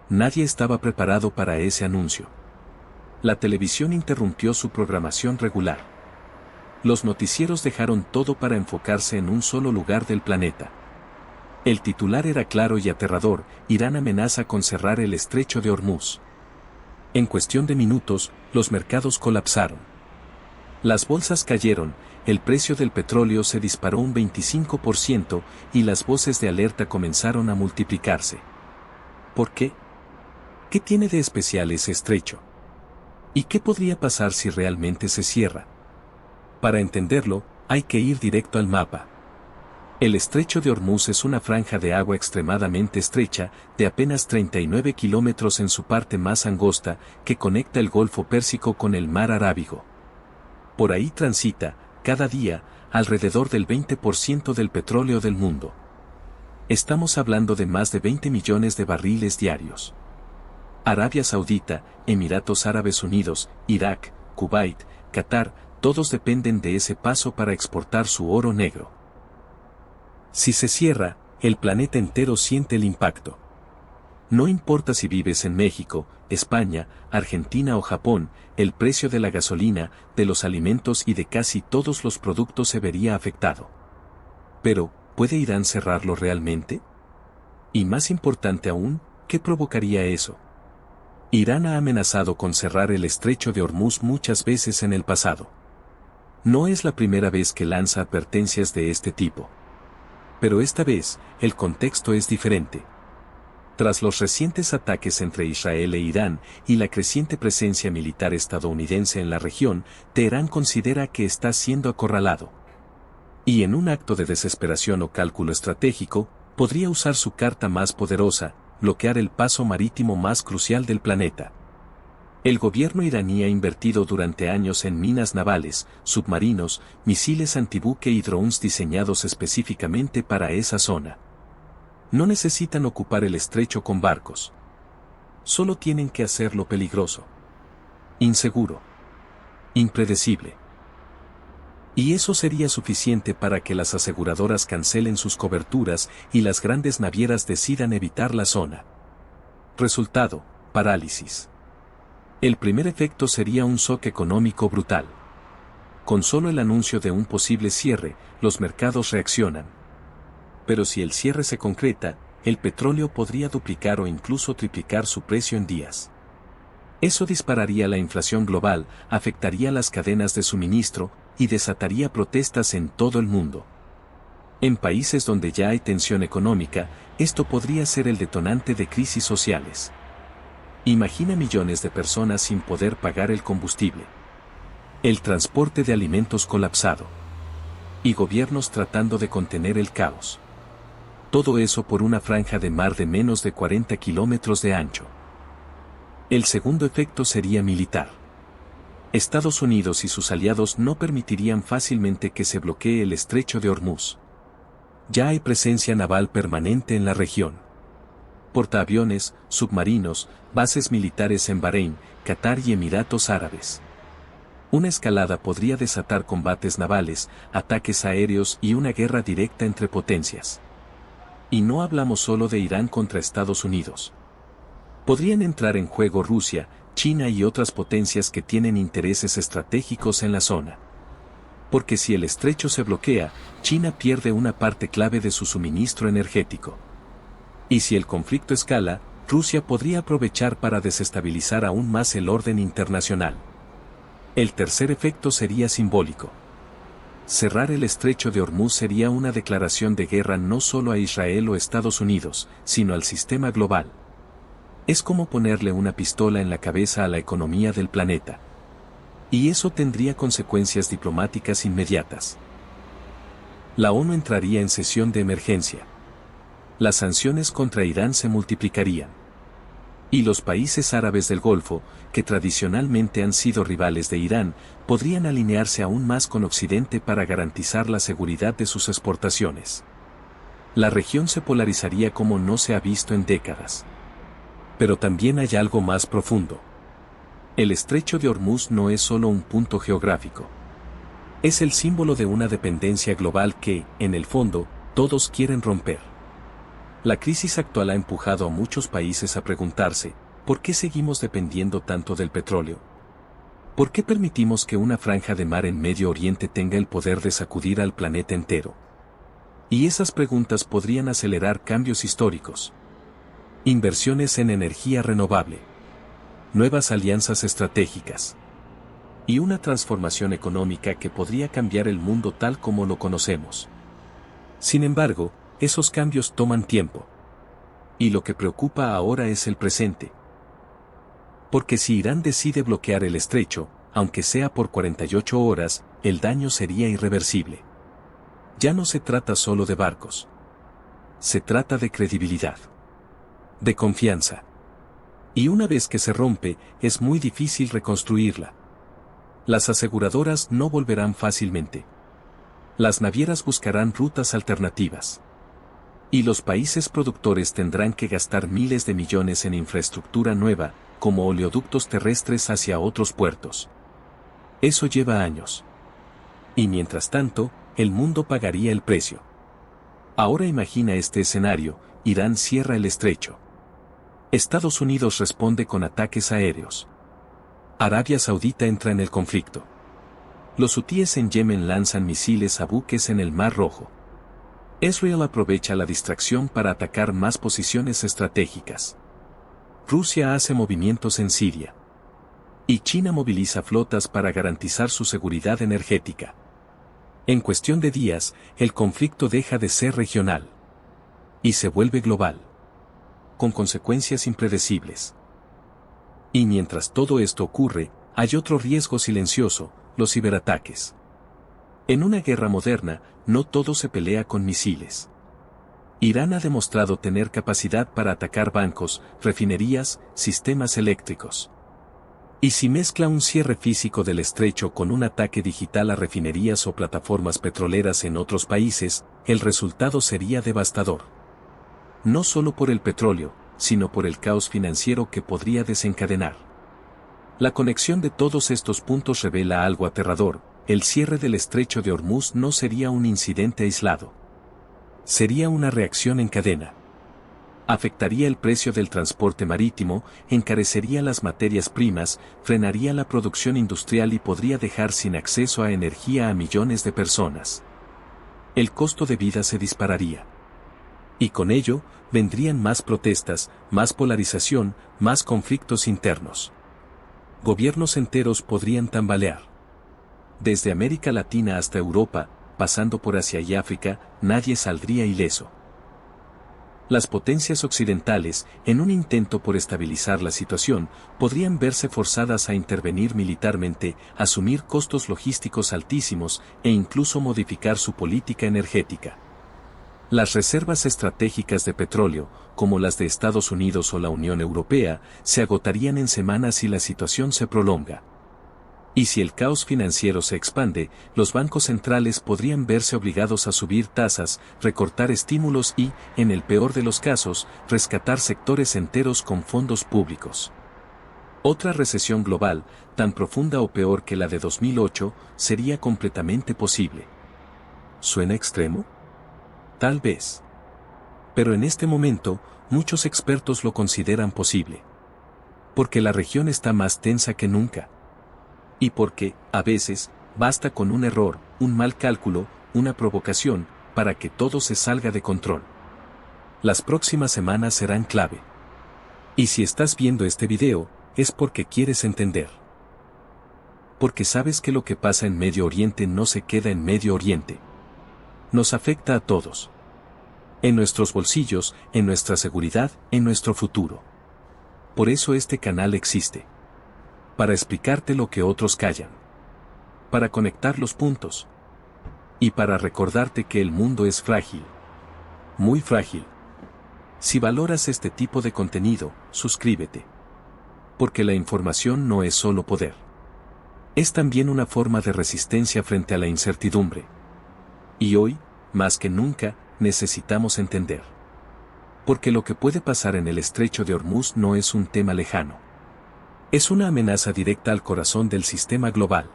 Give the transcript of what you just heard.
Nadie estaba preparado para ese anuncio. La televisión interrumpió su programación regular. Los noticieros dejaron todo para enfocarse en un solo lugar del planeta. El titular era claro y aterrador: Irán amenaza con cerrar el estrecho de Hormuz. En cuestión de minutos, los mercados colapsaron. Las bolsas cayeron, el precio del petróleo se disparó un 25% y las voces de alerta comenzaron a multiplicarse. ¿Por qué? ¿Qué tiene de especial ese estrecho? ¿Y qué podría pasar si realmente se cierra? Para entenderlo, hay que ir directo al mapa. El estrecho de Hormuz es una franja de agua extremadamente estrecha, de apenas 39 kilómetros en su parte más angosta, que conecta el Golfo Pérsico con el Mar Arábigo. Por ahí transita, cada día, alrededor del 20% del petróleo del mundo. Estamos hablando de más de 20 millones de barriles diarios. Arabia Saudita, Emiratos Árabes Unidos, Irak, Kuwait, Qatar, todos dependen de ese paso para exportar su oro negro. Si se cierra, el planeta entero siente el impacto. No importa si vives en México, España, Argentina o Japón, el precio de la gasolina, de los alimentos y de casi todos los productos se vería afectado. Pero, ¿puede Irán cerrarlo realmente? Y más importante aún, ¿qué provocaría eso? Irán ha amenazado con cerrar el estrecho de Hormuz muchas veces en el pasado. No es la primera vez que lanza advertencias de este tipo. Pero esta vez, el contexto es diferente. Tras los recientes ataques entre Israel e Irán y la creciente presencia militar estadounidense en la región, Teherán considera que está siendo acorralado. Y en un acto de desesperación o cálculo estratégico, podría usar su carta más poderosa: bloquear el paso marítimo más crucial del planeta. El gobierno iraní ha invertido durante años en minas navales, submarinos, misiles antibuque y drones diseñados específicamente para esa zona. No necesitan ocupar el estrecho con barcos. Solo tienen que hacerlo peligroso, inseguro, impredecible. Y eso sería suficiente para que las aseguradoras cancelen sus coberturas y las grandes navieras decidan evitar la zona. Resultado: parálisis. El primer efecto sería un shock económico brutal. Con solo el anuncio de un posible cierre, los mercados reaccionan. Pero si el cierre se concreta, el petróleo podría duplicar o incluso triplicar su precio en días. Eso dispararía la inflación global, afectaría las cadenas de suministro y desataría protestas en todo el mundo. En países donde ya hay tensión económica, esto podría ser el detonante de crisis sociales. Imagina millones de personas sin poder pagar el combustible, el transporte de alimentos colapsado, y gobiernos tratando de contener el caos. Todo eso por una franja de mar de menos de 40 kilómetros de ancho. El segundo efecto sería militar. Estados Unidos y sus aliados no permitirían fácilmente que se bloquee el estrecho de Hormuz. Ya hay presencia naval permanente en la región. Portaaviones, submarinos, bases militares en Bahrein, Qatar y Emiratos Árabes. Una escalada podría desatar combates navales, ataques aéreos y una guerra directa entre potencias. Y no hablamos solo de Irán contra Estados Unidos. Podrían entrar en juego Rusia, China y otras potencias que tienen intereses estratégicos en la zona. Porque si el estrecho se bloquea, China pierde una parte clave de su suministro energético. Y si el conflicto escala, Rusia podría aprovechar para desestabilizar aún más el orden internacional. El tercer efecto sería simbólico. Cerrar el estrecho de Hormuz sería una declaración de guerra no solo a Israel o Estados Unidos, sino al sistema global. Es como ponerle una pistola en la cabeza a la economía del planeta. Y eso tendría consecuencias diplomáticas inmediatas. La ONU entraría en sesión de emergencia. Las sanciones contra Irán se multiplicarían. Y los países árabes del Golfo, que tradicionalmente han sido rivales de Irán, podrían alinearse aún más con Occidente para garantizar la seguridad de sus exportaciones. La región se polarizaría como no se ha visto en décadas. Pero también hay algo más profundo. El estrecho de Hormuz no es solo un punto geográfico. Es el símbolo de una dependencia global que, en el fondo, todos quieren romper. La crisis actual ha empujado a muchos países a preguntarse, ¿por qué seguimos dependiendo tanto del petróleo? ¿Por qué permitimos que una franja de mar en Medio Oriente tenga el poder de sacudir al planeta entero? Y esas preguntas podrían acelerar cambios históricos. Inversiones en energía renovable. Nuevas alianzas estratégicas. Y una transformación económica que podría cambiar el mundo tal como lo conocemos. Sin embargo, esos cambios toman tiempo. Y lo que preocupa ahora es el presente. Porque si Irán decide bloquear el estrecho, aunque sea por 48 horas, el daño sería irreversible. Ya no se trata solo de barcos. Se trata de credibilidad. De confianza. Y una vez que se rompe, es muy difícil reconstruirla. Las aseguradoras no volverán fácilmente. Las navieras buscarán rutas alternativas. Y los países productores tendrán que gastar miles de millones en infraestructura nueva, como oleoductos terrestres hacia otros puertos. Eso lleva años. Y mientras tanto, el mundo pagaría el precio. Ahora imagina este escenario: Irán cierra el estrecho. Estados Unidos responde con ataques aéreos. Arabia Saudita entra en el conflicto. Los hutíes en Yemen lanzan misiles a buques en el Mar Rojo. Israel aprovecha la distracción para atacar más posiciones estratégicas. Rusia hace movimientos en Siria. Y China moviliza flotas para garantizar su seguridad energética. En cuestión de días, el conflicto deja de ser regional. Y se vuelve global. Con consecuencias impredecibles. Y mientras todo esto ocurre, hay otro riesgo silencioso: los ciberataques. En una guerra moderna, no todo se pelea con misiles. Irán ha demostrado tener capacidad para atacar bancos, refinerías, sistemas eléctricos. Y si mezcla un cierre físico del estrecho con un ataque digital a refinerías o plataformas petroleras en otros países, el resultado sería devastador. No solo por el petróleo, sino por el caos financiero que podría desencadenar. La conexión de todos estos puntos revela algo aterrador: el cierre del estrecho de Hormuz no sería un incidente aislado. Sería una reacción en cadena. Afectaría el precio del transporte marítimo, encarecería las materias primas, frenaría la producción industrial y podría dejar sin acceso a energía a millones de personas. El costo de vida se dispararía. Y con ello, vendrían más protestas, más polarización, más conflictos internos. Gobiernos enteros podrían tambalear. Desde América Latina hasta Europa, pasando por Asia y África, nadie saldría ileso. Las potencias occidentales, en un intento por estabilizar la situación, podrían verse forzadas a intervenir militarmente, asumir costos logísticos altísimos e incluso modificar su política energética. Las reservas estratégicas de petróleo, como las de Estados Unidos o la Unión Europea, se agotarían en semanas si la situación se prolonga. Y si el caos financiero se expande, los bancos centrales podrían verse obligados a subir tasas, recortar estímulos y, en el peor de los casos, rescatar sectores enteros con fondos públicos. Otra recesión global, tan profunda o peor que la de 2008, sería completamente posible. ¿Suena extremo? Tal vez. Pero en este momento, muchos expertos lo consideran posible. Porque la región está más tensa que nunca. Y porque, a veces, basta con un error, un mal cálculo, una provocación, para que todo se salga de control. Las próximas semanas serán clave. Y si estás viendo este video, es porque quieres entender. Porque sabes que lo que pasa en Medio Oriente no se queda en Medio Oriente. Nos afecta a todos. En nuestros bolsillos, en nuestra seguridad, en nuestro futuro. Por eso este canal existe. Para explicarte lo que otros callan. Para conectar los puntos. Y para recordarte que el mundo es frágil. Muy frágil. Si valoras este tipo de contenido, suscríbete. Porque la información no es solo poder. Es también una forma de resistencia frente a la incertidumbre. Y hoy, más que nunca, necesitamos entender. Porque lo que puede pasar en el estrecho de Hormuz no es un tema lejano. Es una amenaza directa al corazón del sistema global.